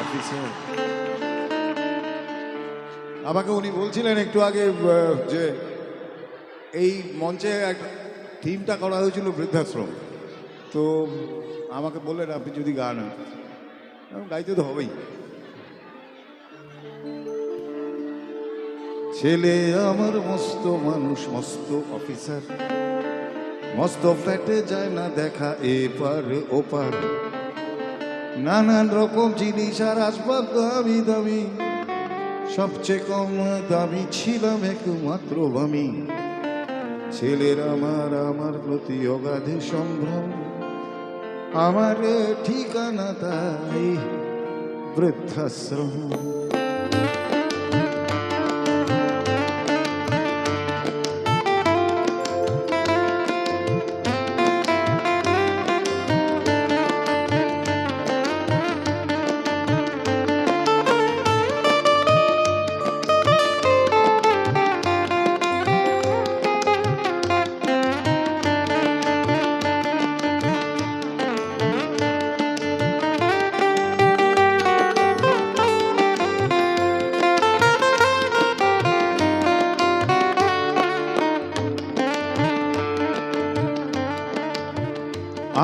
Officer. আমাকে উনি বলছিলেন একটু আগে যে এই মঞ্চে একটা থিমটা করা হয়েছিল বৃদ্ধাশ্রম, তো আমাকে বললেন আপনি যদি গান গাইতে তো হবেই। ছেলে আমার মস্ত মানুষ, মস্ত অফিসার, মস্ত ফ্ল্যাটে যায় না দেখা এপার ওপার, নানান রকম জিনিস আর আসবাব দামি দামি, সবচেয়ে কম দামি ছিলাম একমাত্র আমি। ছেলের আমার আমার প্রতি অগাধে সম্ভ্রম, আমার ঠিকানা তাই বৃদ্ধাশ্রম।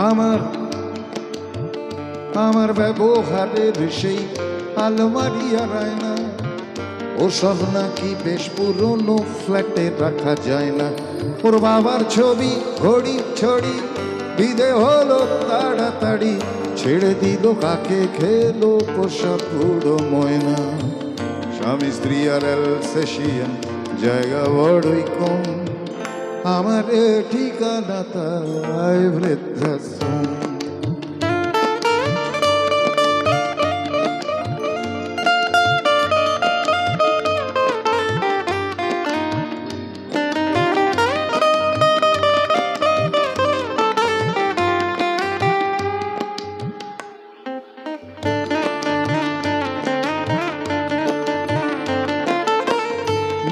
আমার আমার ব্যবহারের সেই আলমারি আর আয়না, ওসব নাকি বেশ পুরনো ফ্ল্যাটে রাখা যায় না। ওর বাবার ছবি ঘড়ি ছড়ি বিদে হলো তাড়াতাড়ি, ছেড়ে দিল কাকে খেলো পোষা পুরো ময়না। স্বামী স্ত্রী আর অ্যালসেশিয়ান জায়গা বড়ই কম, আমার ঠিকানা তাই বৃদ্ধাশ্রম।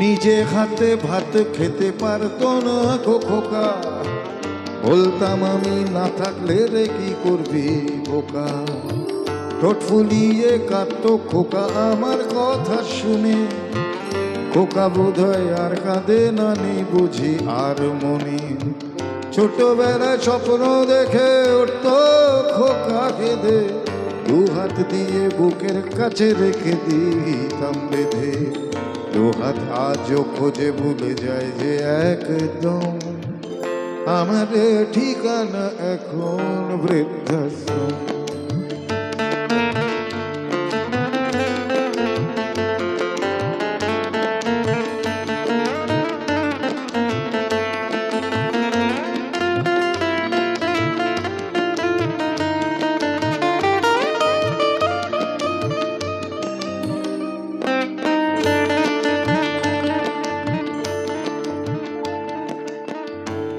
নিজে হাতে ভাত খেতে পারতো না খোকা, বলতাম আমি না থাকলে রে কি করবি বোকা। ঠোঁট ফুলিয়ে কাঁদতো খোকা আমার কথা শুনে, খোকা বোধহয় আর কাঁদে না নেই বুঝি আর মনে। ছোটবেলায় স্বপ্ন দেখে উঠতো খোকা কেঁদে, দু হাত দিয়ে বুকের কাছে রেখে দিতাম বেঁধে। দু হাত আজও খোঁজে ভুলে যায় যে একদম, আমার ঠিকানা এখন বৃদ্ধাশ্রম।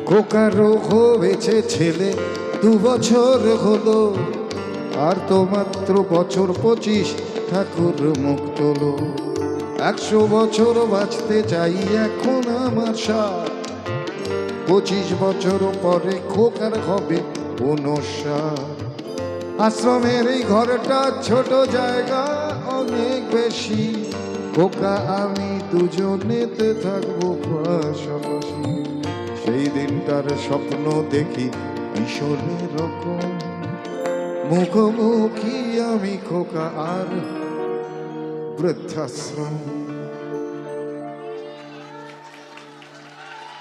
খোকা রোগ হয়েছে ছেলে 2 বছর হলো, আর তো মাত্র বছর 25 ঠাকুর মুখ তোলো। 100 বছর বাঁচতে চাই এখন আমার সাথ, 25 বছর পরে খোকার হবে 59। আশ্রমের এই ঘরটা ছোট, জায়গা অনেক বেশি, খোকা আমি দুজনেতে থাকবো পাশাপাশি। সেই দিনটার স্বপ্ন দেখি ভীষণ রকম, মুখোমুখি আমি খোকা আর বৃদ্ধাশ্রম।